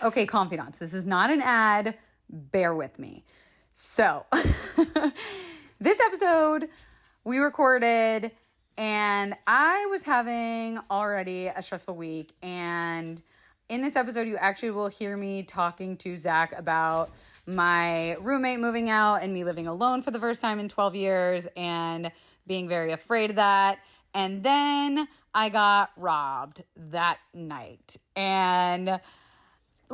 Okay, confidants. This is not an ad. Bear with me. So, this episode we recorded, and I was having already a stressful week. And in this episode, you actually will hear me talking to Zach about my roommate moving out and me living alone for the first time in 12 years and being very afraid of that. And then I got robbed that night. And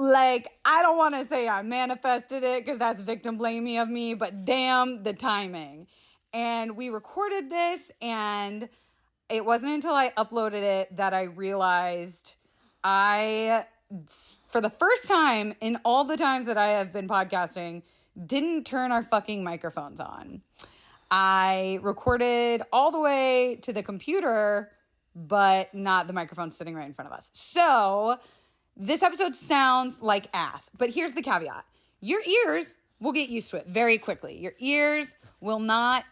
I don't want to say I manifested it because that's victim blaming of me, but damn the timing. And we recorded this, and it wasn't until I uploaded it that I realized for the first time in all the times that I have been podcasting, didn't turn our fucking microphones on. I recorded all the way to the computer, but not the microphone sitting right in front of us. So this episode sounds like ass, but here's the caveat. Your ears will get used to it very quickly. Your ears will not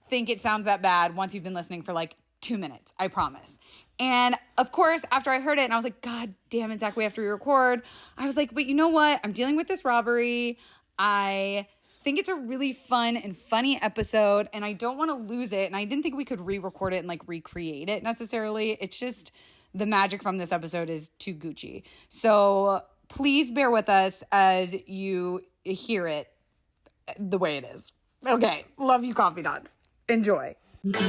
think it sounds that bad once you've been listening for 2 minutes, I promise. And of course, after I heard it and I was like, God damn it, Zach, we have to re-record. I was like, but you know what? I'm dealing with this robbery. I think it's a really fun and funny episode, and I don't want to lose it. And I didn't think we could re-record it and recreate it necessarily. It's just the magic from this episode is too Gucci. So please bear with us as you hear it the way it is. Okay. Love you, confidants. Enjoy. Okay.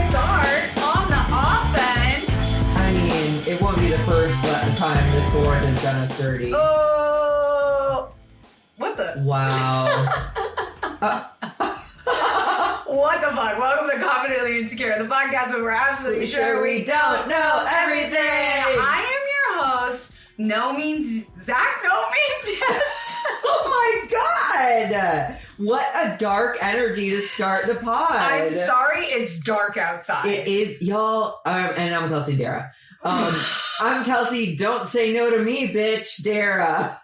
Start on the offense. I mean, it won't be the first time this board has done us dirty. Oh. What the? Wow. What the fuck? Welcome to Confidently Insecure, the podcast where we're absolutely sure we don't know everything. I am your host. No means Zach. No means yes. Oh my God! What a dark energy to start the pod. I'm sorry, it's dark outside. It is, y'all. And I'm Kelsey, darragh. I'm Kelsey. Don't say no to me, bitch, darragh.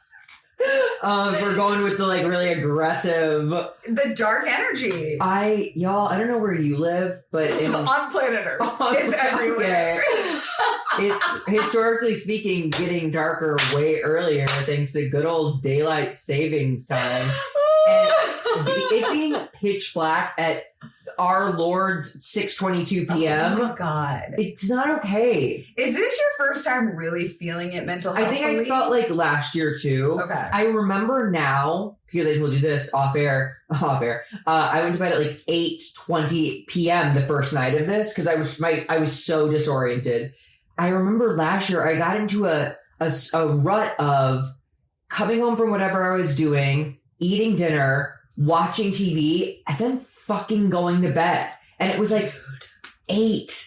We're going with the really aggressive, the dark energy. I don't know where you live, but on planet Earth, it's everywhere. It's historically speaking getting darker way earlier thanks to good old daylight savings time. And it being pitch black at our Lord's 6:22 p.m. Oh my God. It's not okay. Is this your first time really feeling it mental health? I think I felt last year too. Okay. I remember now, because I told you this off air. I went to bed at 8:20 p.m. the first night of this because I was so disoriented. I remember last year I got into a rut of coming home from whatever I was doing, eating dinner, watching TV, and then fucking going to bed. And it was 8.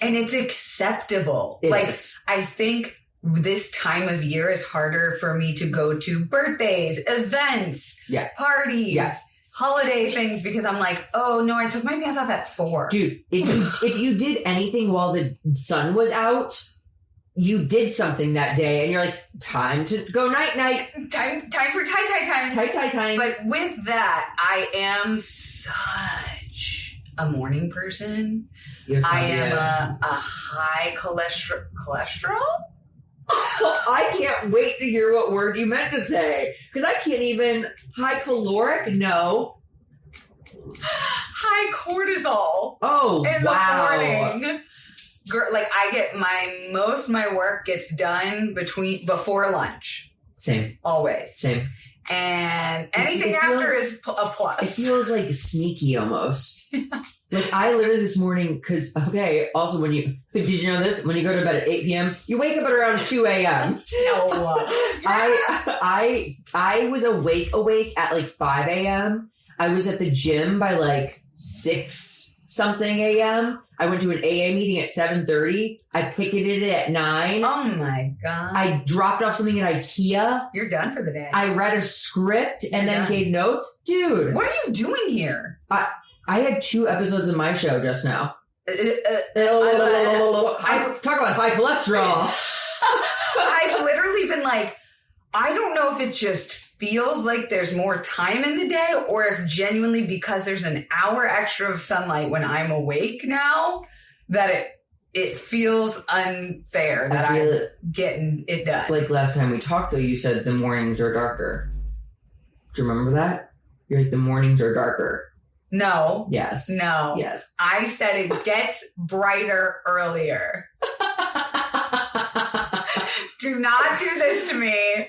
And it's acceptable. I think this time of year is harder for me to go to birthdays, events, parties, holiday things, because I'm oh no, I took my pants off at 4. Dude, if you did anything while the sun was out, you did something that day, and you're time to go night. Time for tie time. But with that, I am such a morning person. I am a high cholesterol. I can't wait to hear what word you meant to say, because I can't even. High caloric? No. High cortisol. Oh, in the morning. I get my work gets done before lunch. Same. Always. Same. And anything after is a plus. It feels sneaky almost. I literally this morning, because, also did you know this? When you go to bed at 8 p.m., you wake up at around 2 a.m. No. I was awake at 5 a.m. I was at the gym by 6 something a.m. I went to an AA meeting at 7:30. I picketed it at 9. Oh my God. I dropped off something at IKEA. You're done for the day. I read a script and then gave notes. Dude. What are you doing here? I had 2 episodes of my show just now. Talk about high cholesterol. I've literally been I don't know if it just feels like there's more time in the day or if genuinely because there's an hour extra of sunlight when I'm awake now that it feels unfair that I'm getting it done. Like last time we talked, though, you said the mornings are darker. Do you remember that? You're like, the mornings are darker. No. Yes. No. Yes. I said it gets brighter earlier. Do not do this to me.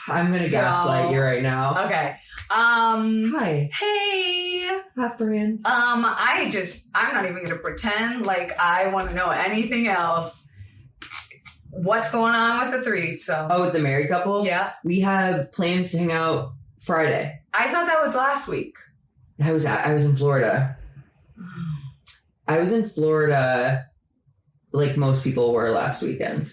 I'm going to gaslight you right now. Okay. Hi. Hey. Hi, friend. I'm not even going to pretend like I want to know anything else. What's going on with the threesome? Oh, with the married couple? Yeah. We have plans to hang out Friday. I thought that was last week. I was in Florida. I was in Florida like most people were last weekend.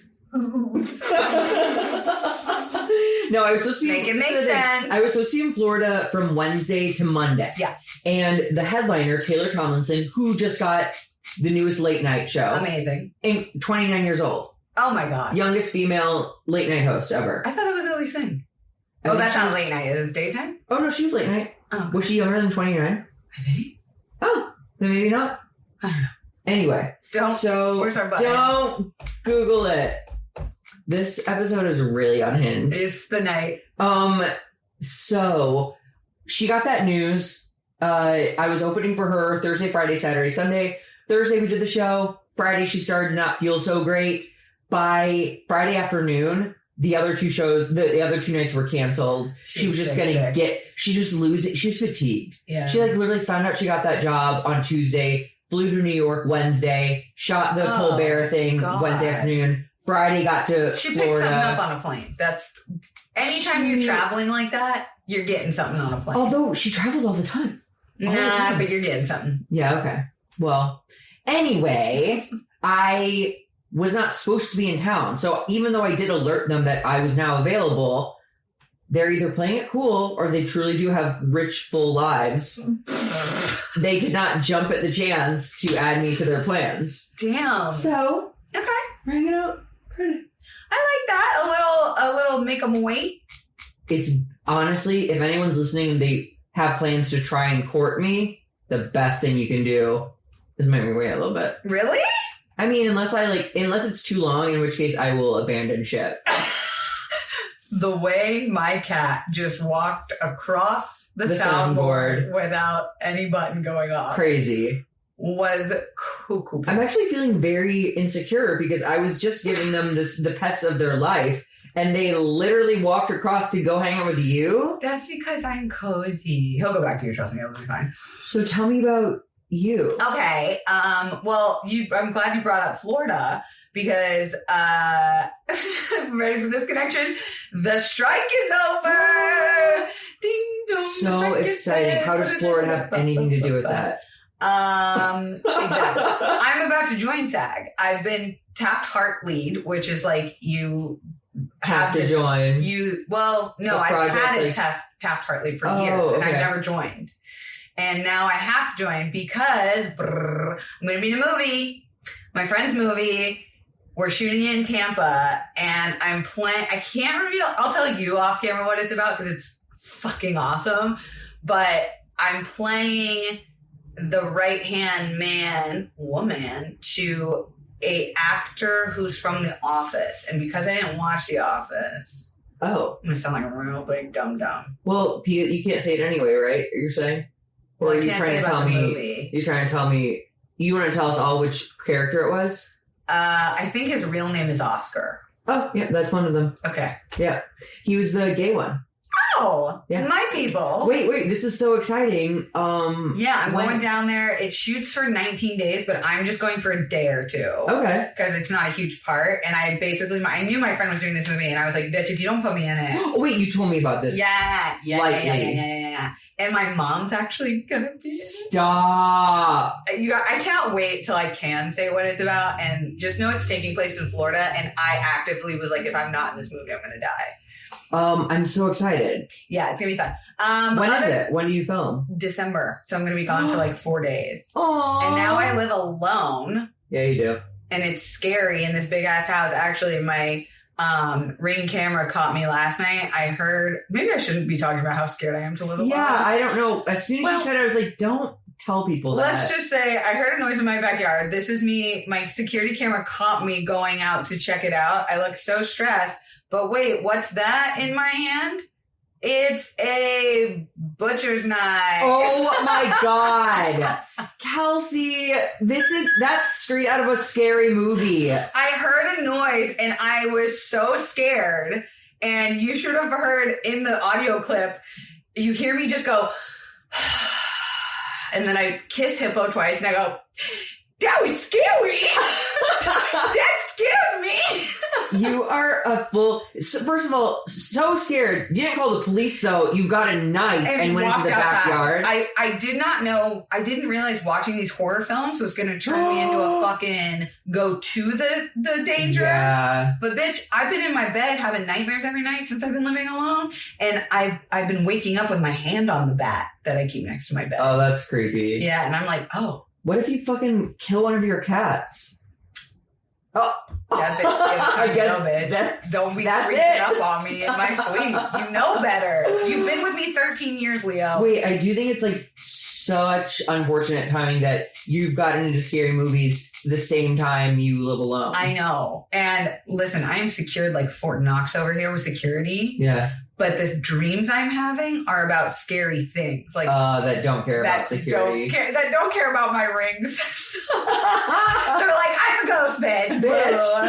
No, I was supposed to be... Make it make sense. I was supposed to be in Florida from Wednesday to Monday. Yeah. And the headliner, Taylor Tomlinson, who just got the newest late night show. Amazing. 29 years old. Oh my God. Youngest female late night host ever. I thought it was Ellie's thing. Oh, that's not late night. It was daytime? Oh, no, she was late night. Oh. Was she younger than 29? Maybe. Oh, then maybe not. I don't know. Anyway. Where's our button? Don't Google it. This episode is really unhinged. It's the night. So she got that news. I was opening for her Thursday, Friday, Saturday, Sunday. Thursday we did the show. Friday she started to not feel so great. By Friday afternoon, the other two nights were canceled. She was just she was fatigued. Yeah. She like literally found out she got that job on Tuesday, flew to New York Wednesday, shot the Colbert thing Wednesday afternoon. Friday got to She Florida. picked something up on a plane. Anytime you're traveling like that, you're getting something on a plane. Although she travels all the time. Nah, but you're getting something. Yeah, okay. Well, anyway, I was not supposed to be in town. So even though I did alert them that I was now available, they're either playing it cool or they truly do have rich, full lives. They did not jump at the chance to add me to their plans. Damn. So, okay. Bring it out. I like that. A little make them wait. It's honestly, if anyone's listening, they have plans to try and court me, the best thing you can do is make me wait a little bit. Really? I mean, unless it's too long, in which case I will abandon ship. The way my cat just walked across the soundboard without any button going off. Crazy. Was cuckoo. I'm actually feeling very insecure because I was just giving them the pets of their life and they literally walked across to go hang out with you. That's because I'm cozy. He'll go back to you, trust me, it'll be fine. So tell me about you. Okay. Well, I'm glad you brought up Florida because ready for this connection? The strike is over. Ding dong. So exciting. How does Florida have anything to do with that? Exactly. I'm about to join SAG. I've been Taft-Hart lead, which is like you have to join. I've had a Taft-Hart lead for years, and I've never joined. And now I have to join because I'm going to be in a movie, my friend's movie. We're shooting it in Tampa, and I'm playing. I can't reveal. I'll tell you off camera what it's about because it's fucking awesome. But I'm playing the right-hand woman to a actor who's from The Office. And because I didn't watch The Office, I'm going to sound like a real big dum-dum. Well, you can't say it anyway, right? You're saying? Or Well, are you trying to tell me? You're trying to tell me, you want to tell us all which character it was? I think his real name is Oscar. Oh, yeah, that's one of them. Okay. Yeah. He was the gay one. Oh, yeah. My people. Wait, this is so exciting. Yeah, I'm going down there. It shoots for 19 days, but I'm just going for a day or two. Okay. Because it's not a huge part. And I knew my friend was doing this movie, and I was like, bitch, if you don't put me in it. Oh, wait, you told me about this. Yeah. And my mom's actually going to be in it. Stop. I cannot wait till I can say what it's about. And just know it's taking place in Florida. And I actively was like, if I'm not in this movie, I'm going to die. I'm so excited. Yeah, it's gonna be fun. When is it? When do you film? December. So I'm gonna be gone for like 4 days. Aww. And now I live alone. Yeah, you do. And it's scary in this big ass house. Actually, my Ring camera caught me last night. I heard, maybe I shouldn't be talking about how scared I am to live alone. Yeah, I don't know. As soon as you said it, I was like, don't tell people that. Let's just say I heard a noise in my backyard. This is me. My security camera caught me going out to check it out. I look so stressed. But wait, what's that in my hand? It's a butcher's knife. Oh my God. Kelsey, that's straight out of a scary movie. I heard a noise and I was so scared. And you should have heard in the audio clip, you hear me just go, and then I kiss Hippo twice and I go, that was scary. That scared me. You are first of all, so scared. You didn't call the police though. You got a knife and went into the backyard. I did not know. I didn't realize watching these horror films was going to turn me into a fucking go to the danger. Yeah. But bitch, I've been in my bed having nightmares every night since I've been living alone. And I've been waking up with my hand on the bat that I keep next to my bed. Oh, that's creepy. Yeah. And I'm like, oh. What if you fucking kill one of your cats? Oh. I guess don't be freaking up on me in my sleep. You know better. You've been with me 13 years, Leo. Wait, I do think it's like such unfortunate timing that you've gotten into scary movies the same time you live alone. I know. And listen, I am secured like Fort Knox over here with security. Yeah. But the dreams I'm having are about scary things, like that don't care about security. That don't care about my rings. They're like, I'm a ghost, bitch. I'm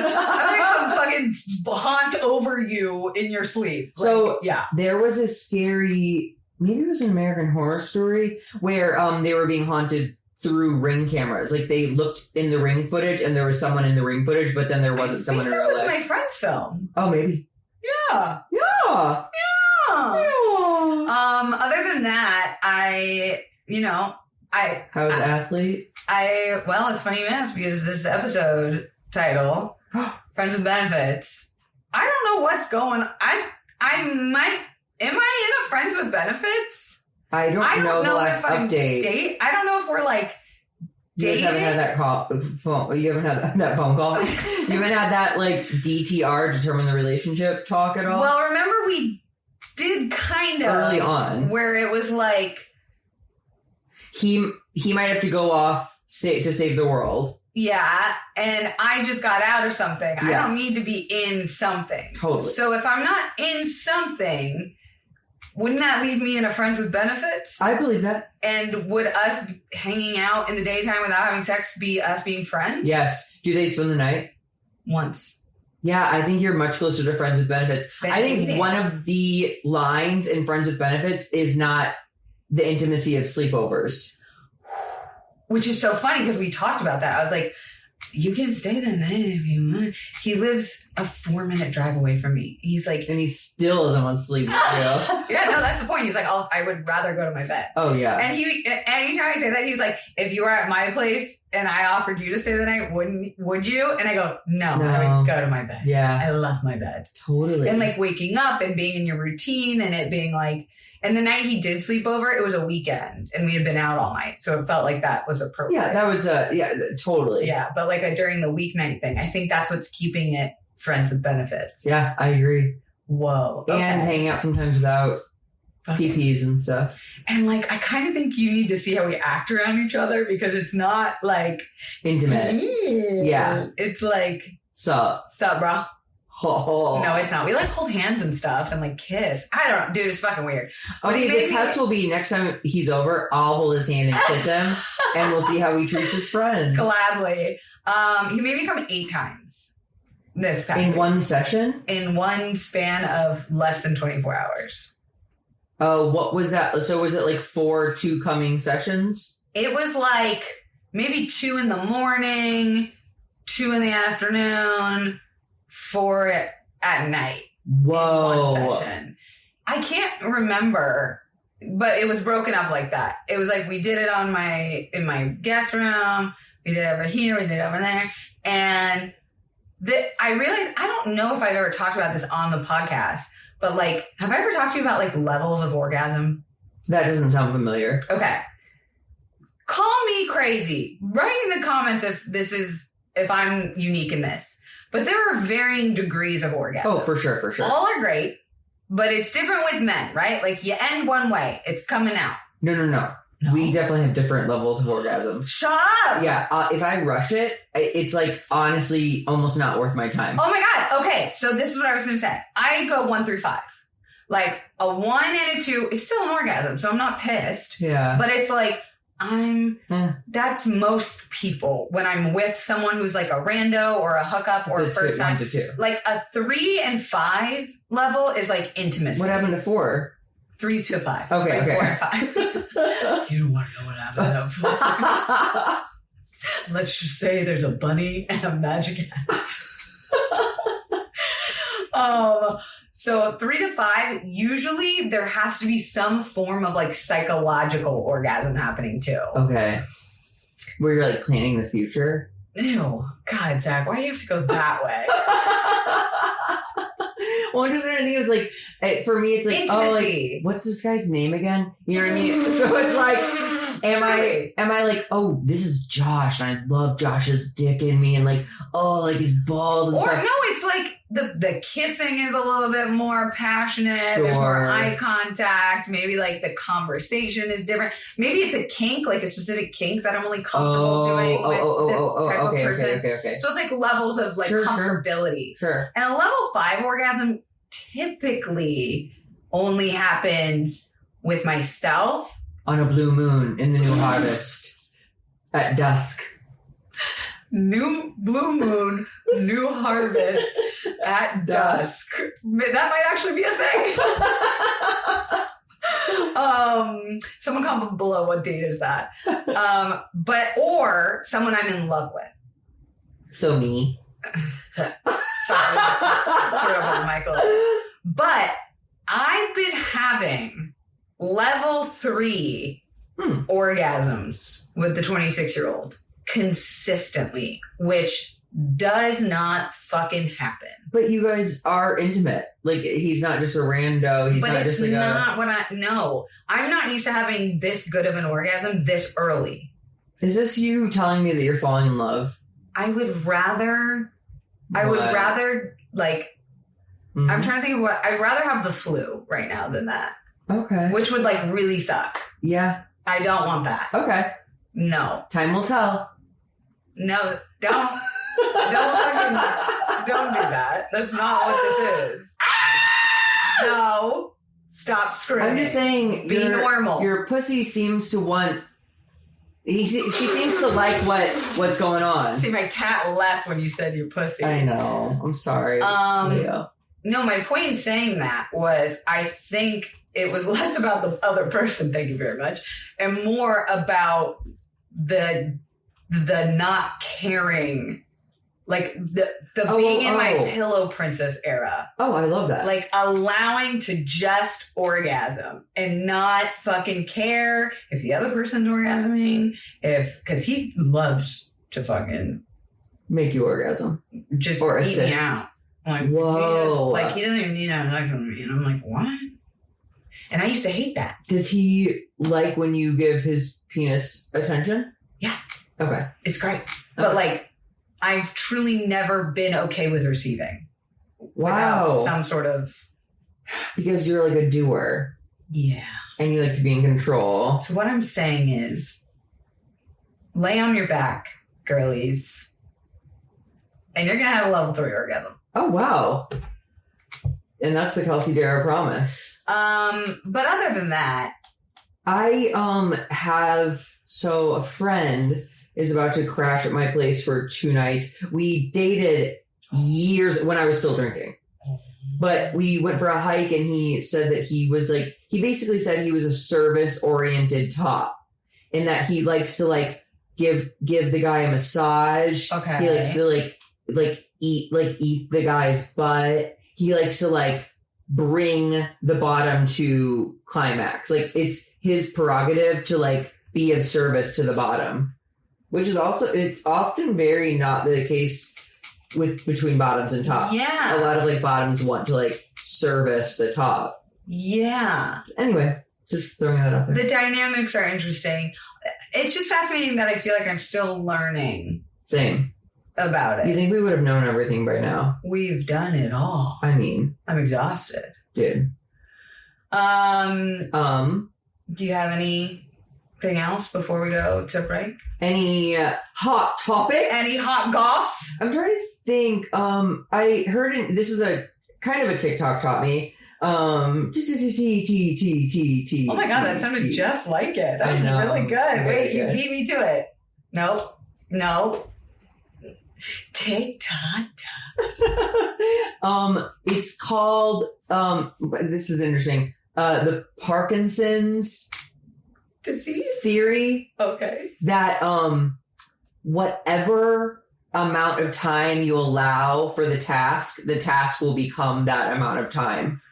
gonna come fucking haunt over you in your sleep. So yeah, there was a scary, maybe it was an American Horror Story where they were being haunted through Ring cameras. Like they looked in the Ring footage and there was someone in the Ring footage, but then there wasn't someone in real life. That was my friend's film. Oh, maybe. Yeah. Yeah. Other than that, How's Athlete? Well, it's funny you ask because this episode title, Friends with Benefits. I don't know what's going on. Am I in a Friends with Benefits? I don't know the last update. I don't know if we're like dating. You guys haven't had that call. You haven't had that phone call. You haven't had that like DTR, determine the relationship talk at all. Well, remember we did kind of early on where it was like he might have to go off to save the world. Yeah, and I just got out of something. Yes. I don't need to be in something. Totally. So if I'm not in something, wouldn't that leave me in a Friends with Benefits? I believe that. And would us hanging out in the daytime without having sex be us being friends? Yes. Do they spend the night? Once. Yeah, I think you're much closer to Friends with Benefits. I think one of the lines in Friends with Benefits is not the intimacy of sleepovers. Which is so funny because we talked about that. I was like, you can stay the night if you want. He lives a 4-minute drive away from me. He's like... And he still doesn't want to sleep with you. Yeah, no, that's the point. He's like, I would rather go to my bed. Oh, yeah. And anytime I say that, he's like, if you were at my place and I offered you to stay the night, would you? And I go, no, I would go to my bed. Yeah. I love my bed. Totally. And like waking up and being in your routine and it being like... And the night he did sleep over, it was a weekend and we had been out all night. So it felt like that was appropriate. Yeah, that was, totally. Yeah, but like during the weeknight thing, I think that's what's keeping it Friends with Benefits. Yeah, I agree. Whoa. Okay. And hanging out sometimes without PPs and stuff. And like, I kind of think you need to see how we act around each other because it's not like... intimate. Yeah. It's like... Sup, bro. Oh. No, it's not. We like hold hands and stuff and like kiss. I don't know. Dude, it's fucking weird. Okay, the test will be next time he's over, I'll hold his hand and kiss him and we'll see how he treats his friends. Gladly. He made me come 8 times this past week. One session? In one span of less than 24 hours. Oh, what was that? So was it like 4 2-coming sessions? It was like maybe 2 in the morning, 2 in the afternoon, 4 at night. Whoa. In one session. I can't remember, but it was broken up like that. It was like we did it in my guest room. We did it over here. We did it over there. And I realized, I don't know if I've ever talked about this on the podcast, but like, have I ever talked to you about like levels of orgasm? That doesn't sound familiar. Okay. Call me crazy. Write in the comments if I'm unique in this. But there are varying degrees of orgasm. Oh, for sure. All are great, but it's different with men, right? Like you end one way, it's coming out. No. No. We definitely have different levels of orgasms. Shut up! Yeah, if I rush it, it's like honestly almost not worth my time. Oh my God. Okay, so this is what I was going to say. I go 1 through 5. Like a 1 and a 2 is still an orgasm, so I'm not pissed. Yeah. But it's like, that's most people when I'm with someone who's like a rando or a hookup or a first time. 1 to 2. Like a 3 and 5 level is like intimacy. What happened to 4? 3 to 5. Okay, 3, okay. 4 and 5. You don't want to know what happened to 4. Let's just say there's a bunny and a magic hat. So 3 to 5, usually there has to be some form of like psychological orgasm happening too. Okay. Where you're like planning the future. Ew. God, Zach, why do you have to go that way? Well, I'm just trying to think. It's like, for me, it's like, intimacy. What's this guy's name again? You know what I mean? So it's like, am I like, oh, this is Josh, and I love Josh's dick in me, and like, oh, like his balls and or stuff. no, it's like the kissing is a little bit more passionate. Sure. There's more eye contact. Maybe like the conversation is different. Maybe it's a kink, like a specific kink that I'm only comfortable doing with this type of person. Okay. So it's like levels of like comfortability. Sure. And a level 5 orgasm typically only happens with myself. On a blue moon in the new harvest at dusk. New blue moon, new harvest at dusk. That might actually be a thing. Someone comment below what date is that. Or someone I'm in love with. So me. Sorry. Put it up, Michael. But I've been having level 3 orgasms with the 26-year-old consistently, which does not fucking happen. But you guys are intimate. Like, he's not just a rando. He's but not it's just like not what I know. I'm not used to having this good of an orgasm this early. Is this you telling me that you're falling in love? I would rather like, I'm trying to think of I'd rather have the flu right now than that. Okay. Which would like really suck. Yeah. I don't want that. Okay. No. Time will tell. No, don't do that. That's not what this is. No. Stop screaming. I'm just saying. Be normal. Your pussy seems to want. She seems to like what's going on. See, my cat left when you said your pussy. I know. I'm sorry. No, my point in saying that was I think it was less about the other person, thank you very much, and more about the not caring, like the being in my pillow princess era. Oh, I love that. Like allowing to just orgasm and not fucking care if the other person's orgasming, because he loves to fucking make you orgasm. Just or eat assist. me out. Like, whoa. He doesn't even need to have sex with me. And I'm like, what? And I used to hate that. Does he like when you give his penis attention? Yeah. Okay. It's great. But like, I've truly never been okay with receiving. Wow. Without some sort of... Because you're like a doer. Yeah. And you like to be in control. So what I'm saying is, lay on your back, girlies. And you're going to have a level 3 orgasm. Oh, wow. And that's the Kelsey Darragh promise. But other than that, I have a friend is about to crash at my place for 2 nights. We dated years when I was still drinking. But we went for a hike and he said that he basically said he was a service oriented top, in that he likes to like give the guy a massage. Okay. He likes to eat the guy's butt. He likes to like bring the bottom to climax. Like, it's his prerogative to like be of service to the bottom, which is it's often very not the case between bottoms and tops. Yeah. A lot of like bottoms want to like service the top. Yeah. Anyway, just throwing that out there. The dynamics are interesting. It's just fascinating that I feel like I'm still learning. Same. About it. You think we would have known everything by now? We've done it all. I mean, I'm exhausted. dude. Do you have any anything else before we go to break? Any hot topics? Any hot goss? I'm trying to think. I heard this is a kind of a TikTok taught me. Oh my god, that sounded just like it. That was really good. Wait, you beat me to it. Nope. TikTok. It's called this is interesting. The Parkinson's disease theory. Okay. That whatever amount of time you allow for the task will become that amount of time.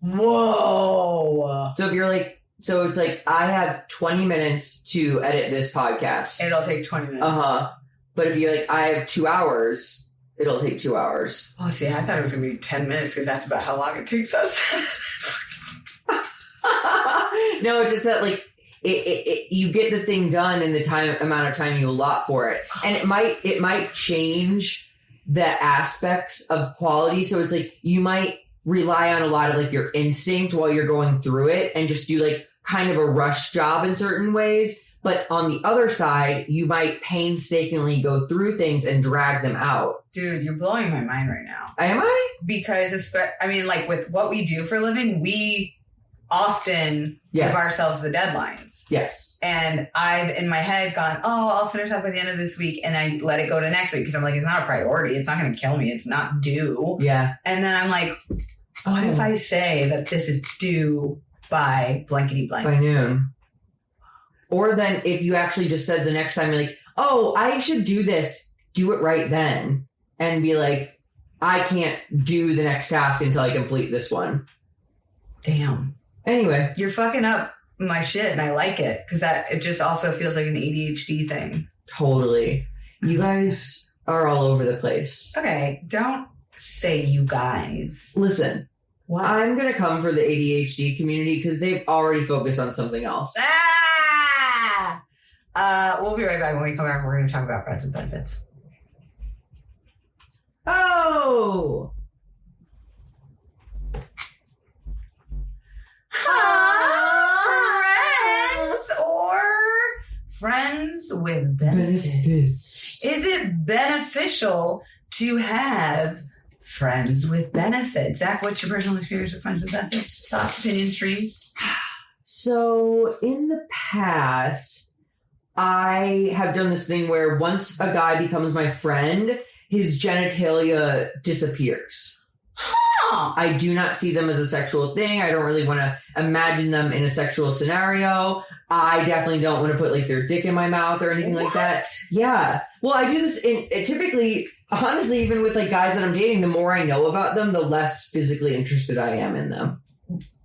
Whoa. So if you're like, so it's like, I have 20 minutes to edit this podcast. It'll take 20 minutes. But if you're like, I have 2 hours, it'll take 2 hours. Oh, see, I thought it was going to be 10 minutes because that's about how long it takes us. No, it's just that like, you get the thing done in the amount of time you allot for it. And it might change the aspects of quality. So it's like, you might rely on a lot of like your instinct while you're going through it and just do like kind of a rush job in certain ways. But on the other side, you might painstakingly go through things and drag them out. Dude, you're blowing my mind right now. Am I? Because, like with what we do for a living, we often give ourselves the deadlines. Yes. And I've, in my head, gone, I'll finish up by the end of this week. And I let it go to next week because I'm like, it's not a priority. It's not going to kill me. It's not due. Yeah. And then I'm like, what if I say that this is due by blankety blank? By noon. Or then if you actually just said the next time, you're like, I should do this, do it right then. And be like, I can't do the next task until I complete this one. Damn. Anyway. You're fucking up my shit and I like it. Because it just also feels like an ADHD thing. Totally. You guys are all over the place. Okay, don't say you guys. Listen. What? I'm going to come for the ADHD community because they've already focused on something else. We'll be right back. When we come back, we're going to talk about friends with benefits. Oh! Friends or friends with benefits. Is it beneficial to have friends with benefits? Zach, what's your personal experience with friends with benefits? Thoughts, opinions, dreams? So in the past, I have done this thing where once a guy becomes my friend, his genitalia disappears. Huh. I do not see them as a sexual thing. I don't really want to imagine them in a sexual scenario. I definitely don't want to put like their dick in my mouth or anything like that. Yeah. Well, I do this typically, honestly, even with like guys that I'm dating, the more I know about them, the less physically interested I am in them.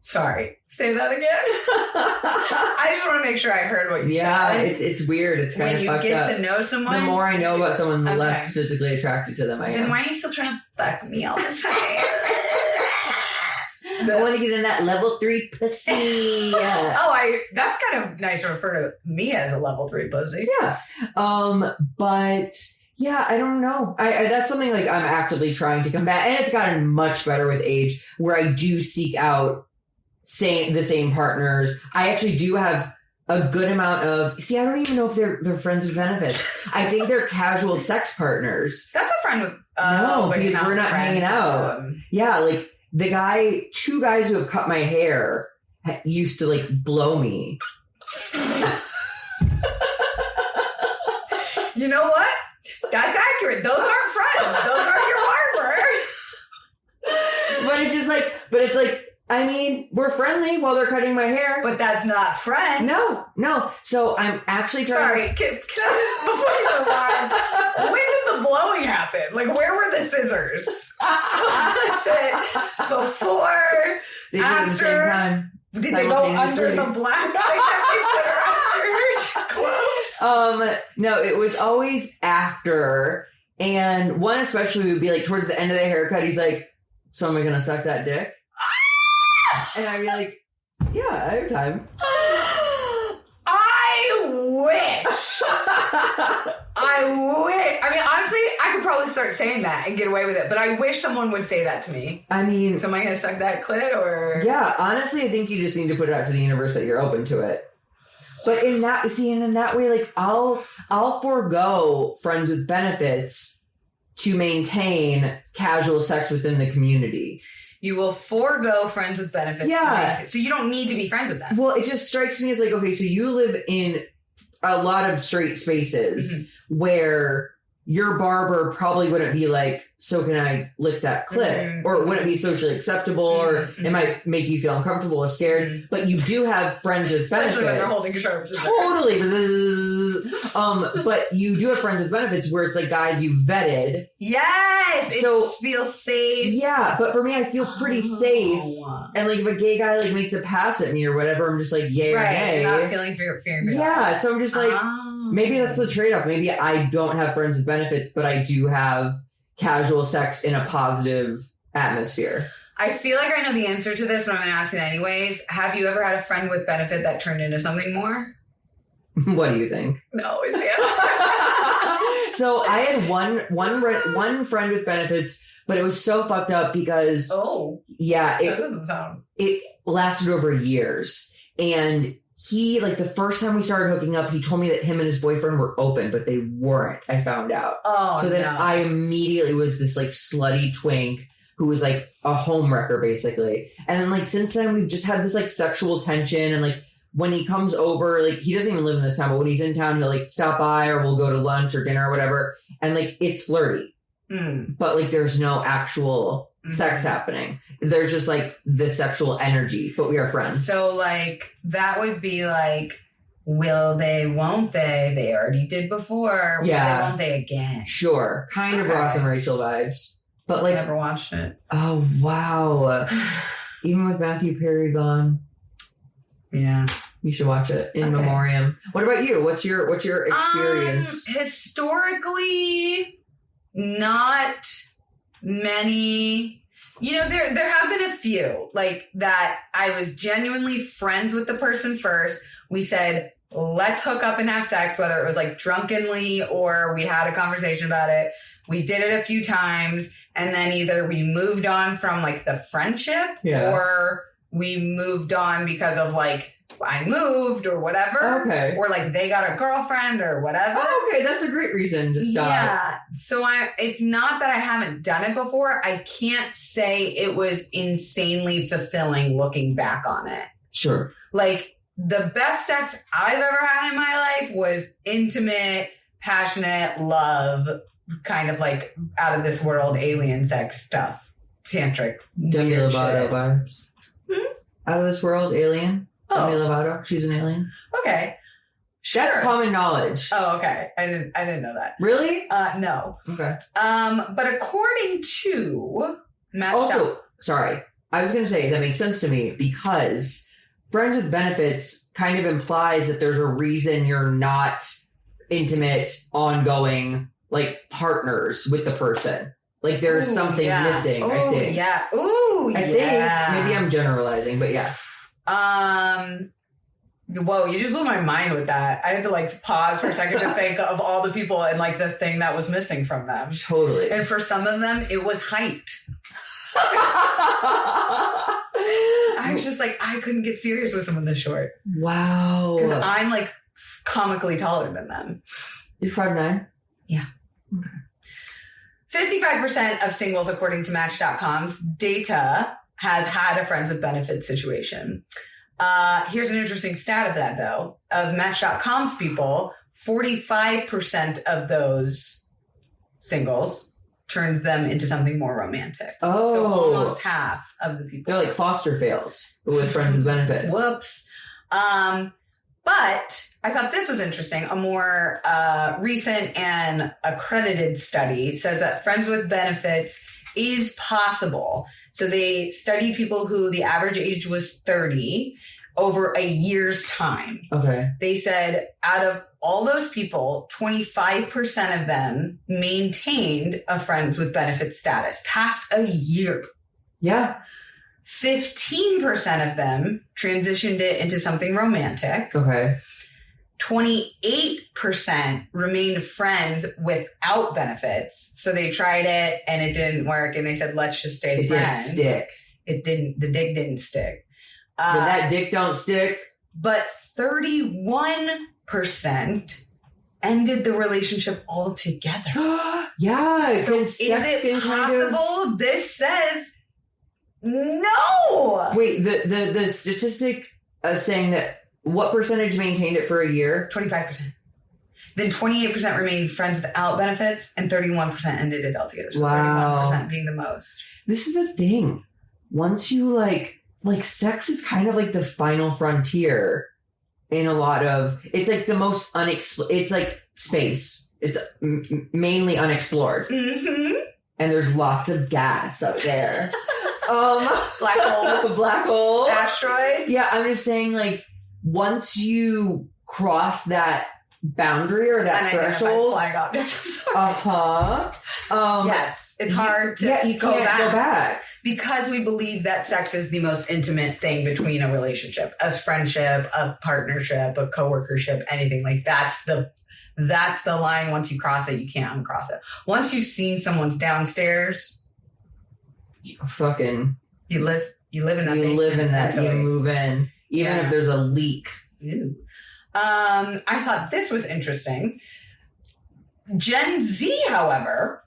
Sorry. Say that again. I just want to make sure I heard what you said. Yeah, it's weird. It's kind of fucked up. When you get to know someone. The more I know about someone, the less physically attracted to them I am. Then why are you still trying to fuck me all the time? I want to get in that level 3 pussy. That's kind of nice to refer to me as a level 3 pussy. Yeah. But yeah, I don't know. I that's something like I'm actively trying to combat, and it's gotten much better with age where I do seek out the same partners. I actually do have a good amount of, I don't even know if they're friends with benefits. I think they're casual sex partners. That's a friend with, no, because we're not hanging out. Yeah. Like two guys who have cut my hair used to like blow me. You know what? That's accurate. Those aren't friends. Those aren't your barber. But it's like, I mean, we're friendly while they're cutting my hair. But that's not friends. No. So I'm actually trying to... Can I just, before you go on, when did the blowing happen? Like, where were the scissors? Was it before, they after? At the same time. Did they go under the black? Clothes? No, it was always after. And one especially would be like towards the end of the haircut, he's like, so am I going to suck that dick? And I'd be like, yeah, I have time. I wish. I mean, honestly, I could probably start saying that and get away with it, but I wish someone would say that to me. I mean... So am I going to suck that clit or... Yeah, honestly, I think you just need to put it out to the universe that you're open to it. But in that, and in that way, like I'll forego friends with benefits to maintain casual sex within the community. You will forego friends with benefits. Yeah. So you don't need to be friends with them. Well, it just strikes me as like, okay, so you live in a lot of straight spaces where your barber probably wouldn't be like, so can I lick that clit? Or it wouldn't be socially acceptable, or it might make you feel uncomfortable or scared. But you do have friends with benefits. Especially when they're holding sharp scissors. Totally. But you do have friends with benefits where it's like guys you vetted. Yes! So, it feels safe. Yeah, but for me, I feel pretty safe. And like if a gay guy like makes a pass at me or whatever, I'm just like, yay or nay. You're not feeling fear for that. So I'm just like, maybe that's the trade-off. Maybe I don't have friends with benefits, but I do have casual sex in a positive atmosphere. I feel like I know the answer to this, but I'm going to ask it anyways. Have you ever had a friend with benefit that turned into something more? What do you think? No, is the answer. So I had one friend with benefits, but it was so fucked up because that doesn't sound. It lasted over years. And he, like, the first time we started hooking up, he told me that him and his boyfriend were open, but they weren't. I found out. So then I immediately was this, like, slutty twink who was, like, a homewrecker, basically. And then, like, since then, we've just had this, like, sexual tension. And, like, when he comes over, like, he doesn't even live in this town, but when he's in town, he'll, like, stop by or we'll go to lunch or dinner or whatever. And, like, it's flirty. But, like, there's no actual sex happening. There's just like the sexual energy, but we are friends. So like that would be like, will they, won't they? They already did before. Will they, won't they again? Sure. Kind of Ross and Rachel vibes. But like, never watched it. Oh wow. Even with Matthew Perry gone. Yeah. You should watch it in memoriam. What about you? What's your experience? Historically, not many. You know, there have been a few, like, that I was genuinely friends with the person first. We said, let's hook up and have sex, whether it was, like, drunkenly or we had a conversation about it. We did it a few times, and then either we moved on from, like, the friendship or we moved on because of, like, I moved or whatever. Okay. Or, like, they got a girlfriend or whatever. Oh, okay, that's a great reason to stop. Yeah. So it's not that I haven't done it before. I can't say it was insanely fulfilling looking back on it. Sure. Like, the best sex I've ever had in my life was intimate, passionate, love, kind of like out of this world alien sex stuff. Tantric. Demi Lovato vibes. Out of this world alien. Demi Lovato. She's an alien. Okay. Sure. That's common knowledge. Oh, okay. I didn't know that. Really? No. Okay. But according to Also, sorry. I was going to say that makes sense to me because friends with benefits kind of implies that there's a reason you're not intimate, ongoing, like partners with the person. Like there's something missing, I think. Yeah. I think. Maybe I'm generalizing, but yeah. Whoa, you just blew my mind with that. I had to like pause for a second to think of all the people and like the thing that was missing from them. Totally. And for some of them, it was height. I was just like, I couldn't get serious with someone this short. Wow. Because I'm like comically taller than them. You're 5'9"? Yeah. Okay. 55% of singles, according to Match.com's data, have had a friends with benefits situation. Here's an interesting stat of that, though. Of Match.com's people, 45% of those singles turned them into something more romantic. Oh. So almost half of the people. They're like foster fails with friends with benefits. Whoops. But I thought this was interesting. A more recent and accredited study says that friends with benefits is possible. So they studied people who the average age was 30 over a year's time. Okay. They said out of all those people, 25% of them maintained a friends with benefits status past a year. Yeah. 15% of them transitioned it into something romantic. Okay. 28% remained friends without benefits. So they tried it and it didn't work. And they said, let's just stay friends. It didn't stick. It didn't. The dick didn't stick. When that dick don't stick, but 31% ended the relationship altogether. Yeah. So is it possible? This says no. Wait, the statistic saying that what percentage maintained it for a year? 25%. Then 28% remained friends without benefits, and 31% ended it altogether. So 31% being the most. This is the thing. Once you like sex is kind of like the final frontier in a lot of, it's like the most it's like space. It's mainly unexplored. Mm-hmm. And there's lots of gas up there. Black hole. Black hole. Asteroids. Yeah, I'm just saying, like, once you cross that boundary or that threshold. Flying objects. Yes. It's hard to you go can't back. Because we believe that sex is the most intimate thing between a relationship, a friendship, a partnership, a coworkership, anything. Like that's the line. Once you cross it, you can't uncross it. Once you've seen someone's downstairs, you live in that you basement. live in that, you move in, even if there's a leak. Ew. I thought this was interesting. Gen Z, however,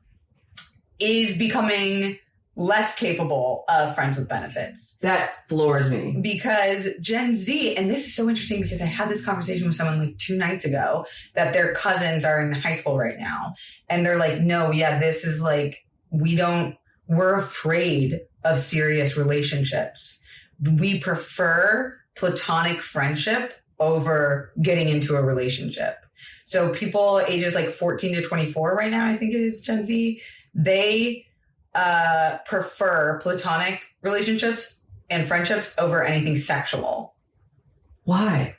is becoming less capable of friends with benefits. That floors me. Because Gen Z, and this is so interesting because I had this conversation with someone like 2 nights ago that their cousins are in high school right now. And they're like, no, yeah, this is like, we're afraid of serious relationships. We prefer platonic friendship over getting into a relationship. So people ages like 14 to 24 right now, I think it is Gen Z, they prefer platonic relationships and friendships over anything sexual. Why?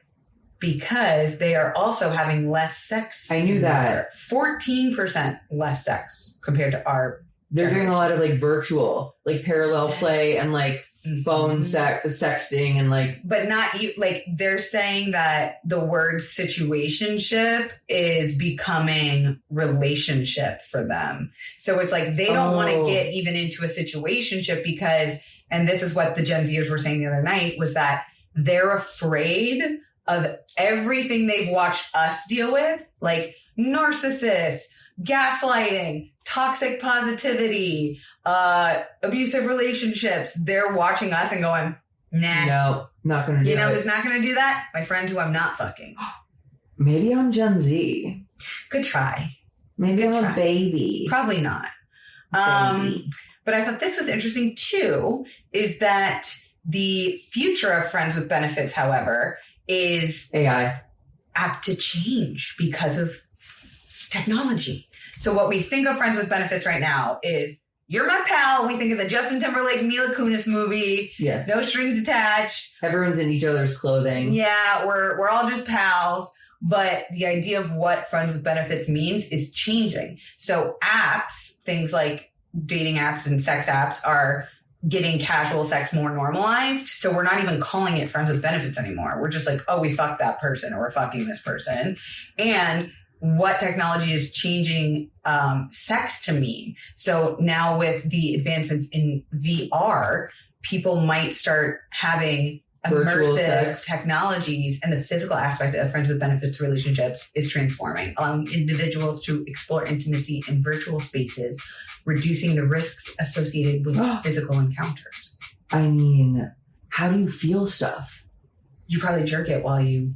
Because they are also having less sex. I knew that. 14% less sex compared to our They're generation. doing a lot of like virtual, like parallel play and like phone sexting and like. But not like they're saying that the word situationship is becoming relationship for them. So it's like they don't want to get even into a situationship because, and this is what the Gen Zers were saying the other night, was that they're afraid of everything they've watched us deal with, like narcissists, gaslighting, toxic positivity, abusive relationships. They're watching us and going, nah. No, not going to do it. You know who's not going to do that? My friend who I'm not fucking. Maybe I'm Gen Z. Good try. Maybe Good I'm try. a baby. Probably not. Baby. But I thought this was interesting too, is that the future of friends with benefits, however, is AI. apt to change because of technology. So what we think of friends with benefits right now is you're my pal. We think of the Justin Timberlake, Mila Kunis movie. Yes. No strings attached. Everyone's in each other's clothing. Yeah, we're all just pals. But the idea of what friends with benefits means is changing. So apps, things like dating apps and sex apps are getting casual sex more normalized. So we're not even calling it friends with benefits anymore. We're just like, oh, we fucked that person or we're fucking this person. And what technology is changing sex to mean. So now with the advancements in VR, people might start having immersive technologies, and the physical aspect of friends with benefits relationships is transforming, allowing individuals to explore intimacy in virtual spaces, reducing the risks associated with physical encounters. I mean, how do you feel stuff? You probably jerk it while you...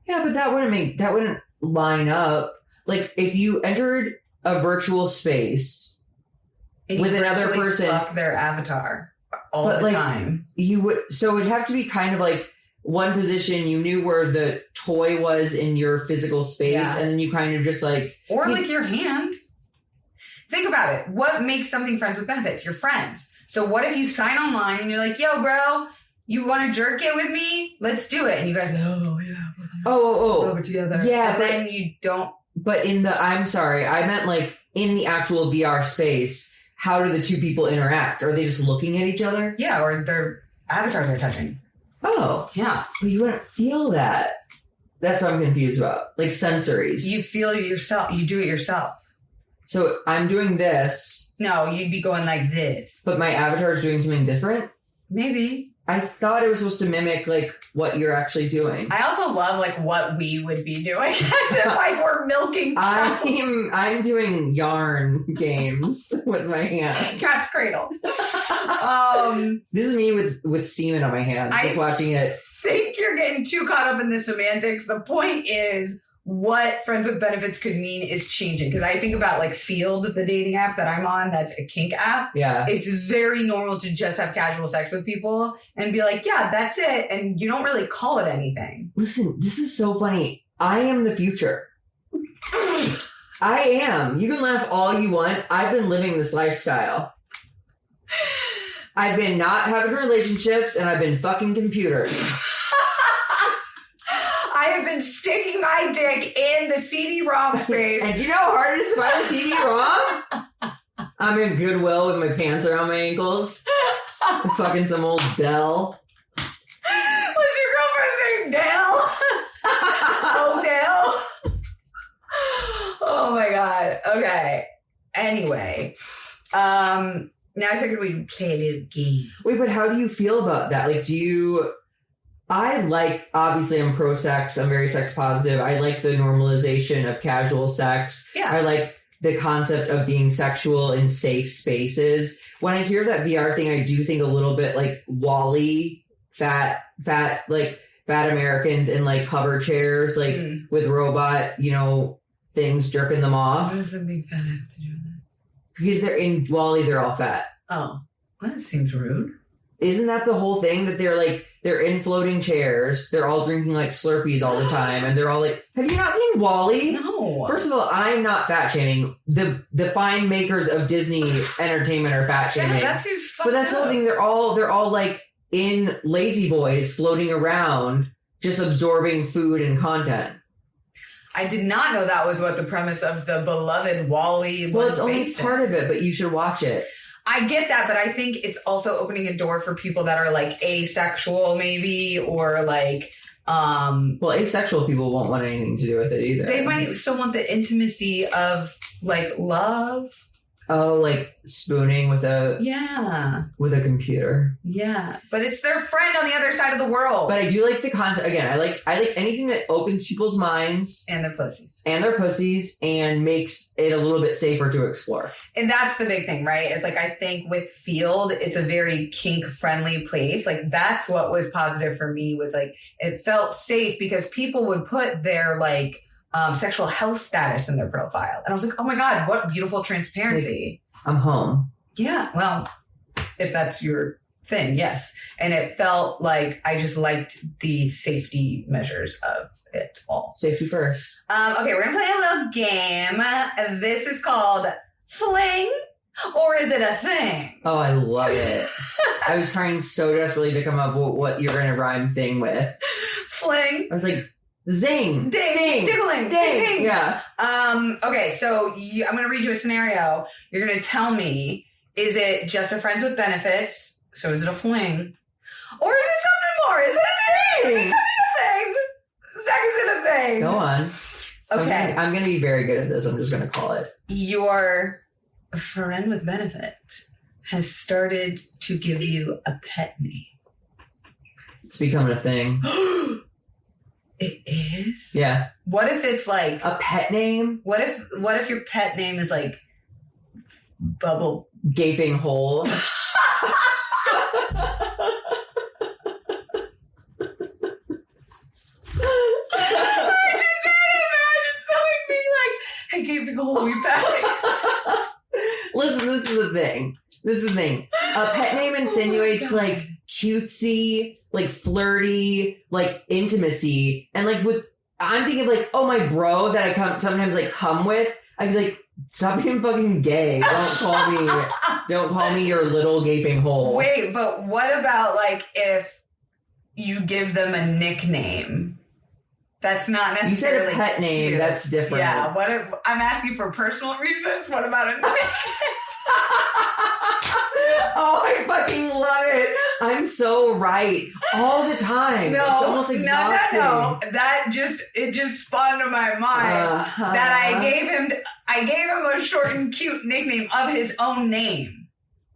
Yeah, but that wouldn't line up. Like, if you entered a virtual space and with another person... fuck their avatar all the time. You would... So it'd have to be kind of like one position, you knew where the toy was in your physical space, and then you kind of just like... Or like your hand. Think about it. What makes something friends with benefits? Your friends. So what if you sign online and you're like, yo, bro, you want to jerk it with me? Let's do it. And you guys go, oh, yeah. Oh. We're together. Yeah, and then you don't. But I'm sorry, I meant like in the actual VR space, how do the two people interact? Are they just looking at each other? Yeah, or their avatars are touching. Oh. Yeah. But you wouldn't feel that. That's what I'm confused about. Like sensories. You feel it yourself. You do it yourself. So I'm doing this. No, you'd be going like this. But my avatar is doing something different? Maybe. I thought it was supposed to mimic like what you're actually doing. I also love like what we would be doing as if like we're milking cows. I'm doing yarn games with my hands. Cat's cradle. This is me with semen on my hands, just watching it. I think you're getting too caught up in the semantics. The point is what Friends with Benefits could mean is changing. Because I think about like Field, the dating app that I'm on, that's a kink app. Yeah. It's very normal to just have casual sex with people and be like, yeah, that's it. And you don't really call it anything. Listen, this is so funny. I am the future. I am. You can laugh all you want. I've been living this lifestyle. I've been not having relationships and I've been fucking computers. I have been sticking my dick in the CD-ROM space. And do you know how hard it is to buy a CD-ROM? I'm in Goodwill with my pants around my ankles. Fucking some old Dell. What's your girlfriend's name? Dell? Oh, Dell? Oh my God. Okay. Anyway. Now I figured we'd play a little game. Wait, but how do you feel about that? Like, obviously I'm pro-sex. I'm very sex positive. I like the normalization of casual sex. Yeah. I like the concept of being sexual in safe spaces. When I hear that VR thing, I do think a little bit like Wall-E, fat Americans in like hover chairs, like with robot, things jerking them off. What does a big fat have to do with that? Because they're in Wall-E, they're all fat. Oh, well, that seems rude. Isn't that the whole thing, that they're in floating chairs, they're all drinking like Slurpees all the time, and they're all like, have you not seen Wall-E? No. First of all, I'm not fat shaming. The fine makers of Disney entertainment are fat shaming. Yeah, that seems fucked But that's the whole thing, they're all like in Lazy Boys floating around, just absorbing food and content. I did not know that was what the premise of the beloved Wall-E was. Well, it's only based part in. of it, but you should watch it. I get that, but I think it's also opening a door for people that are like asexual, maybe, or like. Well, asexual people won't want anything to do with it either. They might still want the intimacy of like love. Oh, like spooning with a computer. Yeah, but it's their friend on the other side of the world. But I do like the concept. Again, I like anything that opens people's minds and their pussies and makes it a little bit safer to explore. And that's the big thing, right? Is like, I think with Field, it's a very kink friendly place. Like that's what was positive for me, was like it felt safe because people would put their like sexual health status in their profile. And I was like, oh my God, what beautiful transparency. I'm home. Yeah. Well, if that's your thing, yes. And it felt like I just liked the safety measures of it all. Safety first. Okay, we're going to play a little game. This is called Fling, or is it a thing? Oh, I love it. I was trying so desperately to come up with what you're going to rhyme thing with. Fling. I was like, zing, ding, sting, diddling, ding. ding. Yeah. Okay, so I'm going to read you a scenario. You're going to tell me, is it just a Friends with Benefits? So is it a fling? Or is it something more? Is it a thing? Is it a thing? Zach, is it a thing? Go on. Okay. I'm going to be very good at this. I'm just going to call it. Your friend with benefit has started to give you a pet name. It's becoming a thing. It is? Yeah. What if it's like a pet name? What if your pet name is like Bubble Gaping Hole? Gaping hole, we passed. Listen, this is the thing. A pet name insinuates like cutesy, like flirty, like intimacy, and like I'm thinking of like, oh, my bro that I sometimes like come with. I'd be like, stop being fucking gay. Don't call me your little gaping hole. Wait, but what about like if you give them a nickname? That's not necessarily. You said a pet name. Cute. That's different. Yeah. What if I'm asking for personal reasons? What about a nickname? Oh, I fucking love it. I'm so right all the time. No, it's almost exhausting. No. That just spawned in my mind that I gave him a short and cute nickname of his own name.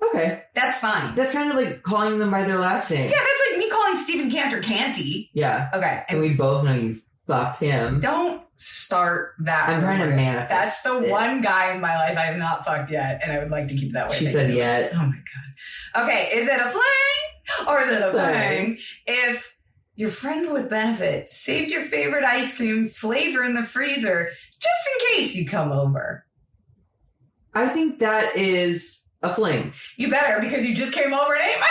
Okay. That's fine. That's kind of like calling them by their last name. Yeah, that's like me calling Stephen Cantor Canty. Yeah. Okay. And we both know you fucked him. Don't start that. I'm trying to manifest. That's the one guy in my life I have not fucked yet, and I would like to keep it that way. She said yet. Oh my God. Okay, is it a fling or is it a thing if your friend with benefits saved your favorite ice cream flavor in the freezer just in case you come over? I think that is a fling. You better, because you just came over and ate my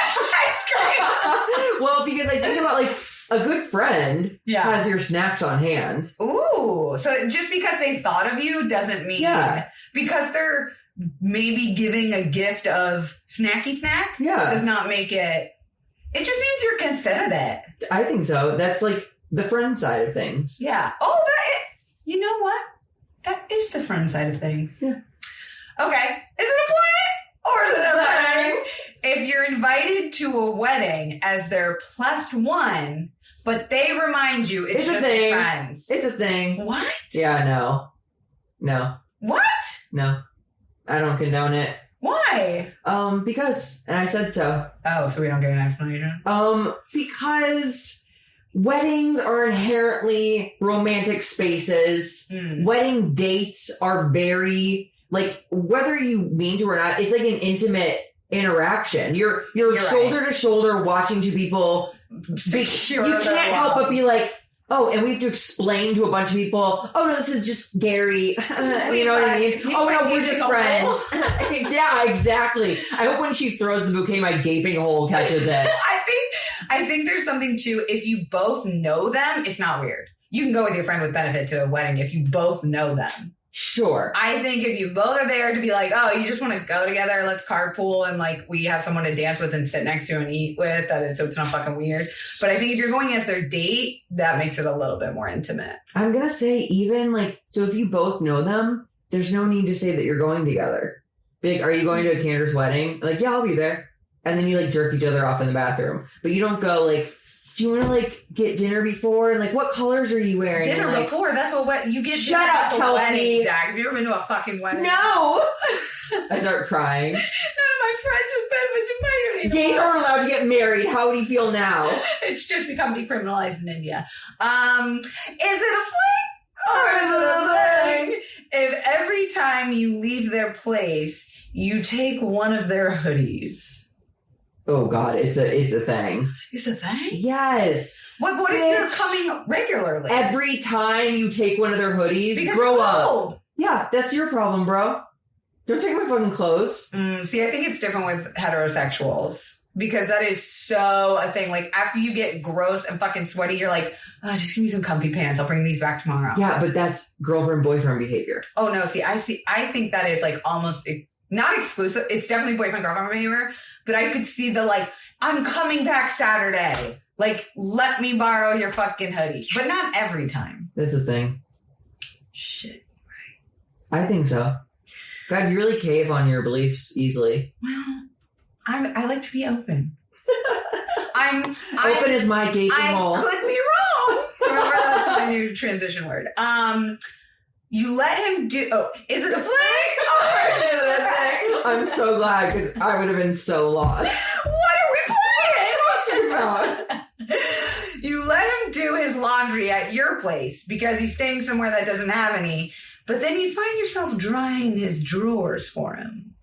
ice cream. Well, because I think about like a good friend has your snacks on hand. Ooh, so just because they thought of you doesn't mean because they're maybe giving a gift of snacky snack does not make it. It just means you're considerate. I think so. That's like the friend side of things. Yeah. Oh, you know what? That is the friend side of things. Yeah. Okay. Is it a play or is it a thing? If you're invited to a wedding as their plus one, but they remind you it's just friends. It's a thing. What? Yeah, no. What? No. I don't condone it. Why? Because, and I said so. Oh, so we don't get an explanation? Because weddings are inherently romantic spaces. Wedding dates are very, like, whether you mean to or not, it's like an intimate interaction. You're shoulder to shoulder watching two people. You can't help but be like, oh, and we have to explain to a bunch of people, oh, no, this is just Gary. You know what I mean? Oh, no, we're just friends. Yeah, exactly. I hope when she throws the bouquet, my gaping hole catches it. I think there's something to, if you both know them, it's not weird. You can go with your friend with benefit to a wedding if you both know them. Sure. I think if you both are there to be like, oh, you just want to go together, let's carpool, and like we have someone to dance with and sit next to and eat with, so it's not fucking weird. But I think if you're going as their date, that makes it a little bit more intimate. I'm going to say even like, so if you both know them, there's no need to say that you're going together. Like, are you going to a Cantor's wedding? Like, yeah, I'll be there. And then you like jerk each other off in the bathroom. But you don't go like, do you want to like get dinner before? And like, what colors are you wearing? Dinner and, like, before? That's what you get. Shut up, Kelsey. Zach. Have you ever been to a fucking wedding? No. I start crying. None of my friends with benefits invited me. Gays aren't allowed to get married. How do you feel now? It's just become decriminalized in India. Is it a fling or is it a thing? If every time you leave their place, you take one of their hoodies. Oh God, it's a thing. It's a thing? Yes. What if they're coming regularly? Every time you take one of their hoodies, because grow up. Yeah, that's your problem, bro. Don't take my fucking clothes. See, I think it's different with heterosexuals. Because that is so a thing. Like, after you get gross and fucking sweaty, you're like, oh, just give me some comfy pants. I'll bring these back tomorrow. Yeah, but that's girlfriend-boyfriend behavior. Oh, no. I think that is, like, almost not exclusive. It's definitely boyfriend-girlfriend behavior. But I could see the, like, I'm coming back Saturday. Like, let me borrow your fucking hoodie. But not every time. That's a thing. Shit. Right. I think so. God, you really cave on your beliefs easily. Well, I like to be open. Open is my gaping hole. I could be wrong. Remember, that's my new transition word. You let him do. Oh, is it a fling? Or is it a thing? I'm so glad because I would have been so lost. What are we playing? You let him do his laundry at your place because he's staying somewhere that doesn't have any. But then you find yourself drying his drawers for him.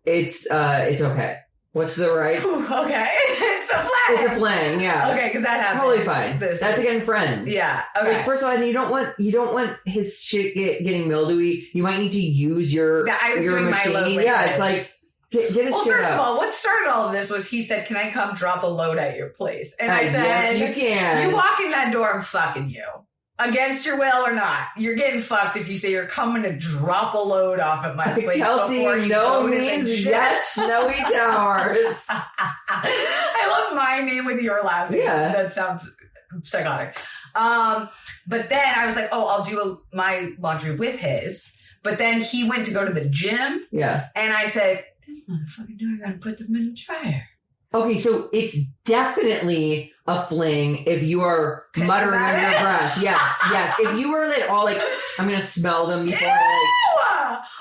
It's okay. What's the right? Okay. It's a fling. It's a fling, yeah. Okay, because that happens. Totally fine. That's again friends. Yeah. Okay. Like, first of all, you don't want his shit getting mildewy. You might need to use your machine. Yeah, it's like get his shit out. Well, first of all, what started all of this was he said, "Can I come drop a load at your place?" And I said, "Yes, you can. You walk in that door, I'm fucking you." Against your will or not, you're getting fucked if you say you're coming to drop a load off at my place. Kelsey, before you no means yes, Snowy Towers. I love my name with your last name. Yeah. That sounds psychotic. But then I was like, oh, I'll do my laundry with his. But then he went to go to the gym. Yeah. And I said, this motherfucker knew I gotta put them in the dryer. Okay, so it's definitely a fling if you are muttering under your breath. Yes. If you were all like, I'm going to smell them before.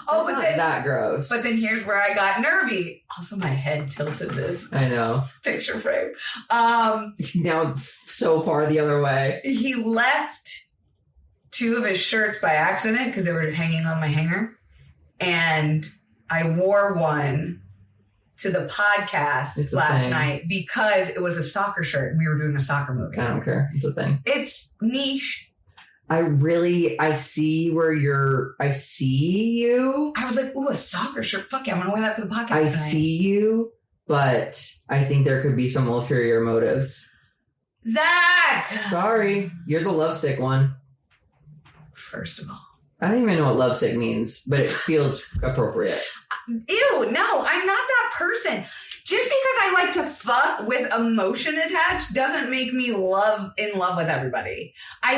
Oh, That's but not then that gross. But then here's where I got nervy. Also, my head tilted this I know. picture frame. Now so far the other way. He left 2 of his shirts by accident because they were hanging on my hanger. And I wore one to the podcast last night because it was a soccer shirt and we were doing a soccer movie. I don't care. It's a thing. It's niche. I see I see you. I was like, ooh, a soccer shirt. Fuck yeah, I'm going to wear that for the podcast I tonight. see you, but I think there could be some ulterior motives. Zach! Sorry, you're the lovesick one. First of all. I don't even know what lovesick means, but it feels appropriate. Ew, no, I'm not that person. Just because I like to fuck with emotion attached doesn't make me in love with everybody. I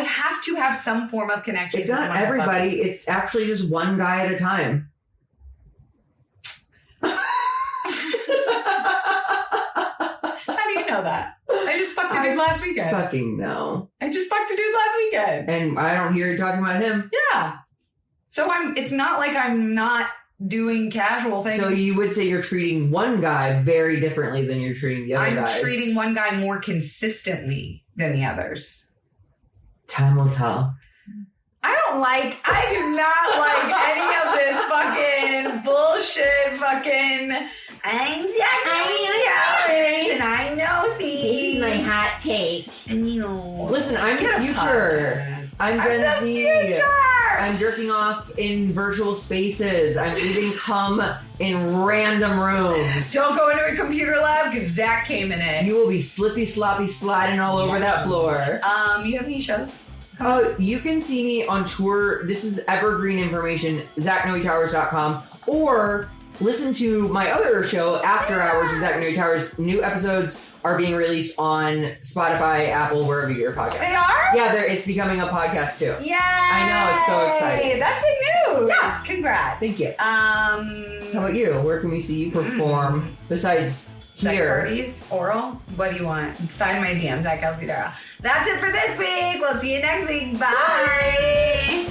have to have some form of connection. It's not everybody. It's actually just one guy at a time. How do you know that? I just fucked a dude last weekend. Fucking no. I just fucked a dude last weekend. And I don't hear you talking about him. Yeah. So it's not like I'm not doing casual things. So you would say you're treating one guy very differently than you're treating the other guys. I'm treating one guy more consistently than the others. Time will tell. I do not like any of this fucking bullshit fucking, I'm Zach and I know things. This is my hot take. Listen, I'm the future. I'm Gen Z. I'm jerking off in virtual spaces. I'm eating cum in random rooms. Don't go into a computer lab because Zach came in it. You will be slippy, sloppy, sliding all over that floor. You have any shows? Oh, you can see me on tour. This is evergreen information, ZachNoeTowers.com, or listen to my other show, After Hours with Zach Noe Towers. New episodes are being released on Spotify, Apple, wherever you get your podcast. They are? Yeah, it's becoming a podcast too. Yay! I know, it's so exciting. That's big news. Yeah. Congrats. Thank you. How about you? Where can we see you perform besides sex here? parties, oral? What do you want? Sign my DMs at Kelsey Darragh. That's it for this week. We'll see you next week. Bye.